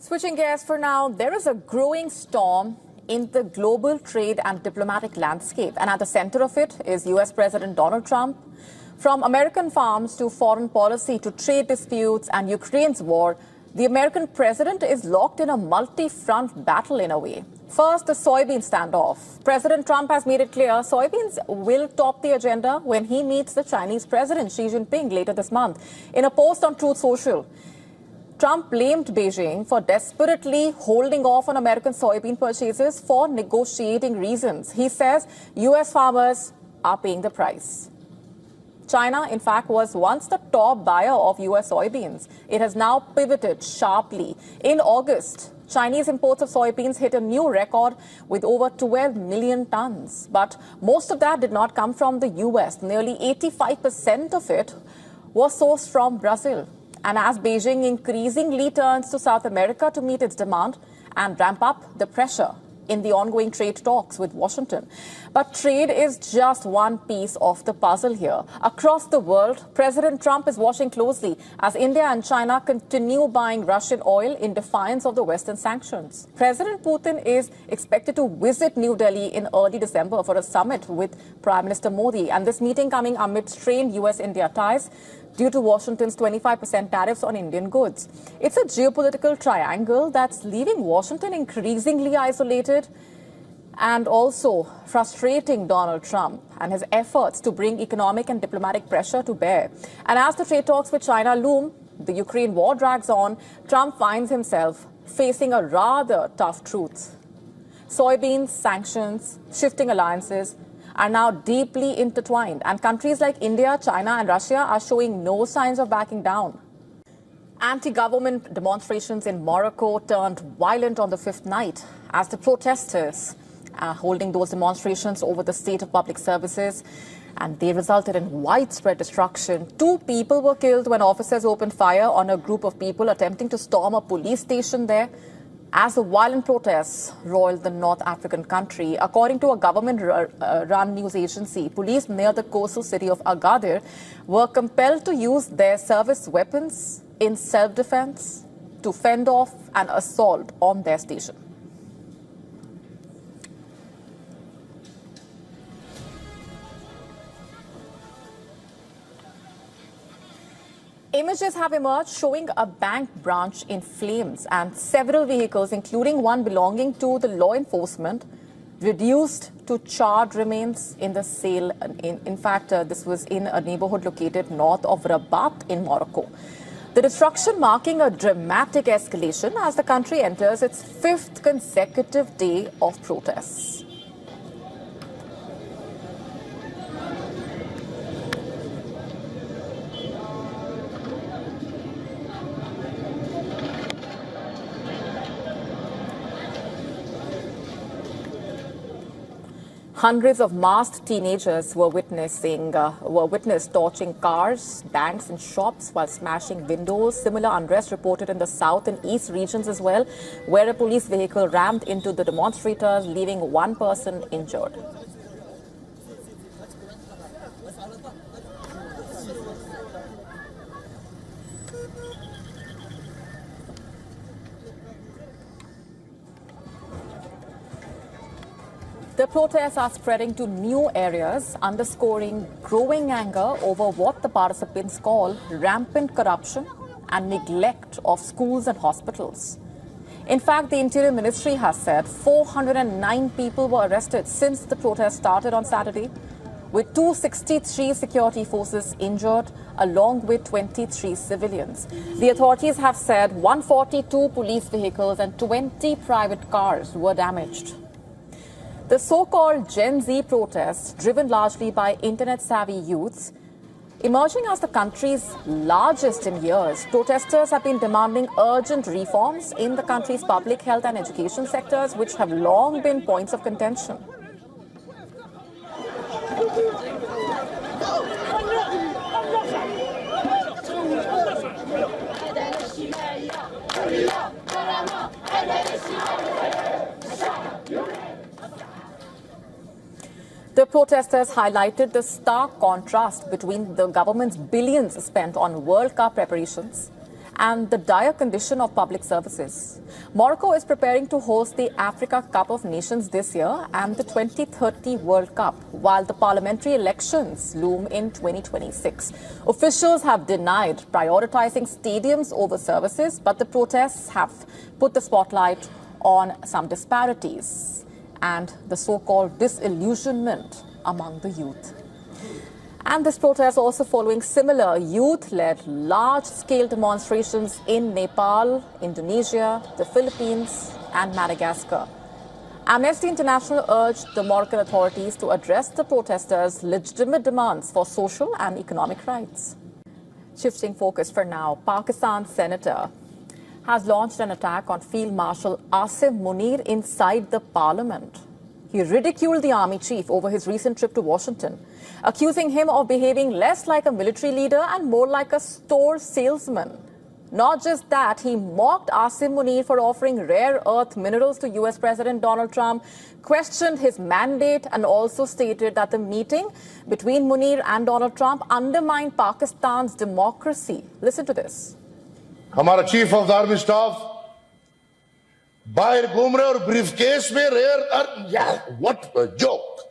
Switching gears for now, there is a growing storm in the global trade and diplomatic landscape. And at the center of it is U.S. President Donald Trump. From American farms to foreign policy to trade disputes and Ukraine's war, the American president is locked in a multi-front battle in a way. First, the soybean standoff. President Trump has made it clear soybeans will top the agenda when he meets the Chinese President Xi Jinping later this month. In a post on Truth Social, Trump blamed Beijing for desperately holding off on American soybean purchases for negotiating reasons. He says U.S. farmers are paying the price. China, in fact, was once the top buyer of U.S. soybeans. It has now pivoted sharply. In August, Chinese imports of soybeans hit a new record with over 12 million tons. But most of that did not come from the U.S. Nearly 85% of it was sourced from Brazil. And as Beijing increasingly turns to South America to meet its demand and ramp up the pressure in the ongoing trade talks with Washington. But trade is just one piece of the puzzle here. Across the world, President Trump is watching closely as India and China continue buying Russian oil in defiance of the Western sanctions. President Putin is expected to visit New Delhi in early December for a summit with Prime Minister Modi. And this meeting coming amid strained U.S.-India ties due to Washington's 25% tariffs on Indian goods. It's a geopolitical triangle that's leaving Washington increasingly isolated and also frustrating Donald Trump and his efforts to bring economic and diplomatic pressure to bear. And as the trade talks with China loom, the Ukraine war drags on, Trump finds himself facing a rather tough truth. Soybeans, sanctions, shifting alliances are now deeply intertwined, and countries like India, China and Russia are showing no signs of backing down. Anti-government demonstrations in Morocco turned violent on the fifth night as the protesters are holding those demonstrations over the state of public services, and they resulted in widespread destruction. 2 people were killed when officers opened fire on a group of people attempting to storm a police station there. As the violent protests roiled the North African country, according to a government-run news agency, police near the coastal city of Agadir were compelled to use their service weapons in self-defense to fend off an assault on their station. Images have emerged showing a bank branch in flames and several vehicles, including one belonging to the law enforcement, reduced to charred remains in the sale. In fact, this was in a neighborhood located north of Rabat in Morocco. The destruction marking a dramatic escalation as the country enters its 5th consecutive day of protests. Hundreds of masked teenagers were witnessed torching cars, banks and shops while smashing windows. Similar unrest reported in the south and east regions as well, where a police vehicle rammed into the demonstrators, leaving 1 person injured. The protests are spreading to new areas, underscoring growing anger over what the participants call rampant corruption and neglect of schools and hospitals. In fact, the Interior Ministry has said 409 people were arrested since the protest started on Saturday, with 263 security forces injured, along with 23 civilians. The authorities have said 142 police vehicles and 20 private cars were damaged. The so-called Gen Z protests, driven largely by internet-savvy youths, emerging as the country's largest in years. Protesters have been demanding urgent reforms in the country's public health and education sectors, which have long been points of contention. The protesters highlighted the stark contrast between the government's billions spent on World Cup preparations and the dire condition of public services. Morocco is preparing to host the Africa Cup of Nations this year and the 2030 World Cup, while the parliamentary elections loom in 2026. Officials have denied prioritizing stadiums over services, but the protests have put the spotlight on some disparities and the so-called disillusionment among the youth. And this protest also following similar youth-led large-scale demonstrations in Nepal, Indonesia, the Philippines and Madagascar. Amnesty International urged the Moroccan authorities to address the protesters' legitimate demands for social and economic rights. Shifting focus for now, Pakistan's senator has launched an attack on Field Marshal Asim Munir inside the parliament. He ridiculed the army chief over his recent trip to Washington, accusing him of behaving less like a military leader and more like a store salesman. Not just that, he mocked Asim Munir for offering rare earth minerals to US President Donald Trump, questioned his mandate, and also stated that the meeting between Munir and Donald Trump undermined Pakistan's democracy. Listen to this. हमारा chief of the army staff बाहर घूम रहे और briefcase में rare what a joke.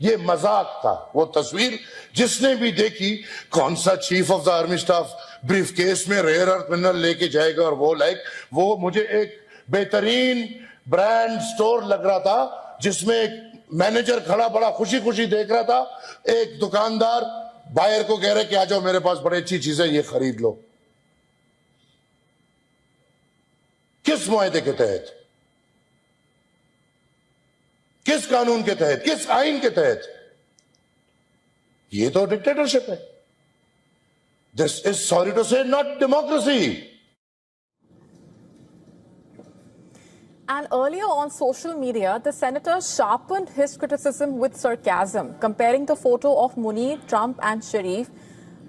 ये मजाक था। वो तस्वीर जिसने भी देखी, कौन सा chief of the army staff briefcase में रेयर अर्थ मिनरल लेके जाएगा, और वो मुझे एक बेहतरीन ब्रांड स्टोर लग रहा था जिसमें एक मैनेजर खड़ा बड़ा खुशी खुशी देख रहा था। एक दुकानदार बायर को कह रहे कि आ जाओ मेरे पास बड़ी अच्छी चीजें, ये खरीद लो। किस मुआहदे के तहत, किस कानून के तहत, किस आइन के तहत? ये तो डिक्टेटरशिप है। दिस इज, सॉरी टू से, not democracy. And earlier on social media, the senator sharpened his criticism with sarcasm, comparing the photo of Munir, Trump and Sharif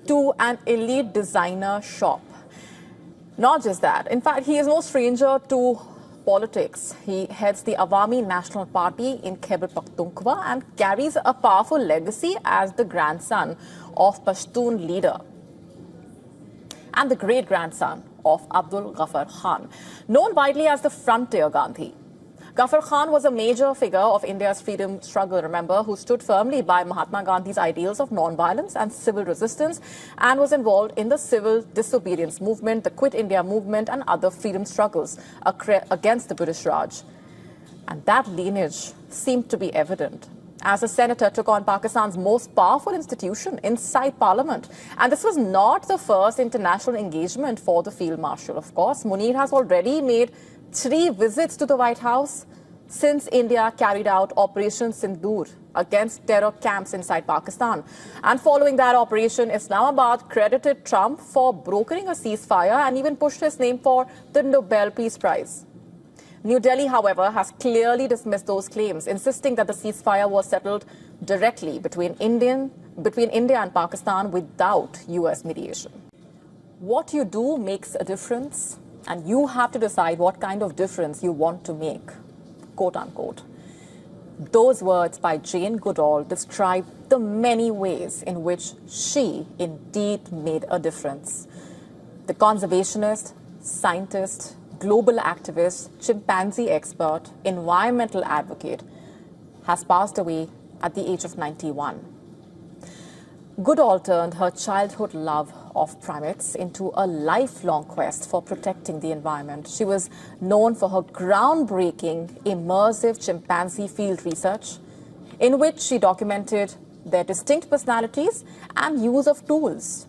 to an elite designer shop. Not just that. In fact, he is no stranger to politics. He heads the Awami National Party in Khyber Pakhtunkhwa and carries a powerful legacy as the grandson of Pashtun leader and the great-grandson of Abdul Ghaffar Khan, known widely as the Frontier Gandhi. Ghaffar Khan was a major figure of India's freedom struggle, remember, who stood firmly by Mahatma Gandhi's ideals of non-violence and civil resistance and was involved in the civil disobedience movement, the Quit India movement and other freedom struggles against the British Raj. And that lineage seemed to be evident as the senator took on Pakistan's most powerful institution inside parliament. And this was not the first international engagement for the Field Marshal, of course. Munir has already made 3 visits to the White House since India carried out Operation Sindoor against terror camps inside Pakistan. And following that operation, Islamabad credited Trump for brokering a ceasefire and even pushed his name for the Nobel Peace Prize. New Delhi, however, has clearly dismissed those claims, insisting that the ceasefire was settled directly between India and Pakistan without US mediation. What you do makes a difference, and you have to decide what kind of difference you want to make, quote unquote. Those words by Jane Goodall describe the many ways in which she indeed made a difference. The conservationist, scientist, global activist, chimpanzee expert, environmental advocate has passed away at the age of 91. Goodall turned her childhood love of primates into a lifelong quest for protecting the environment. She was known for her groundbreaking, immersive chimpanzee field research, in which she documented their distinct personalities and use of tools.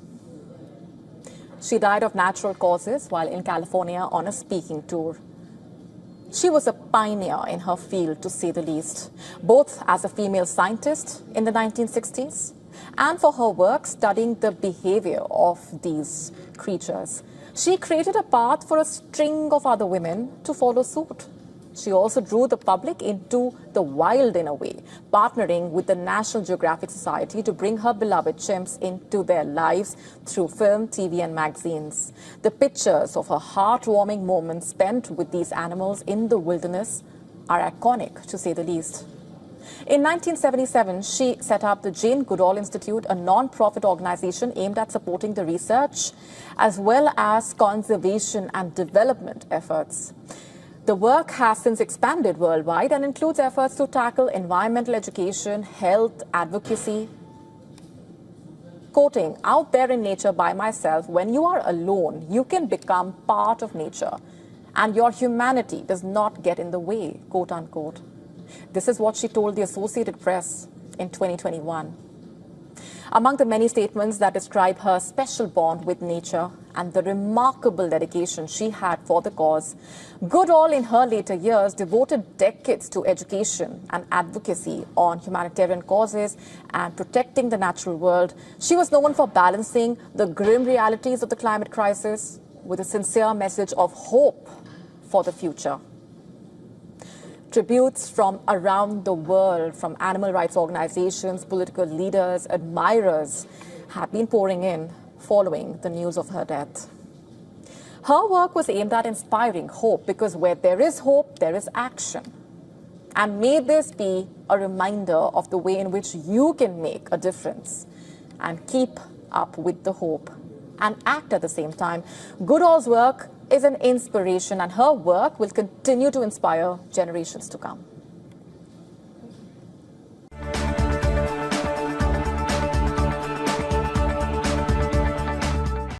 She died of natural causes while in California on a speaking tour. She was a pioneer in her field, to say the least, both as a female scientist in the 1960s and for her work studying the behavior of these creatures. She created a path for a string of other women to follow suit. She also drew the public into the wild in a way, partnering with the National Geographic Society to bring her beloved chimps into their lives through film, TV and magazines. The pictures of her heartwarming moments spent with these animals in the wilderness are iconic, to say the least. In 1977, she set up the Jane Goodall Institute, a non-profit organization aimed at supporting the research as well as conservation and development efforts. The work has since expanded worldwide and includes efforts to tackle environmental education, health, advocacy. Quoting, "Out there in nature by myself, when you are alone, you can become part of nature and your humanity does not get in the way," quote unquote. This is what she told the Associated Press in 2021. Among the many statements that describe her special bond with nature and the remarkable dedication she had for the cause, Goodall in her later years devoted decades to education and advocacy on humanitarian causes and protecting the natural world. She was known for balancing the grim realities of the climate crisis with a sincere message of hope for the future. Tributes from around the world, from animal rights organizations, political leaders, admirers, have been pouring in following the news of her death. Her work was aimed at inspiring hope, because where there is hope, there is action. And may this be a reminder of the way in which you can make a difference and keep up with the hope and act at the same time. Goodall's work is an inspiration, and her work will continue to inspire generations to come.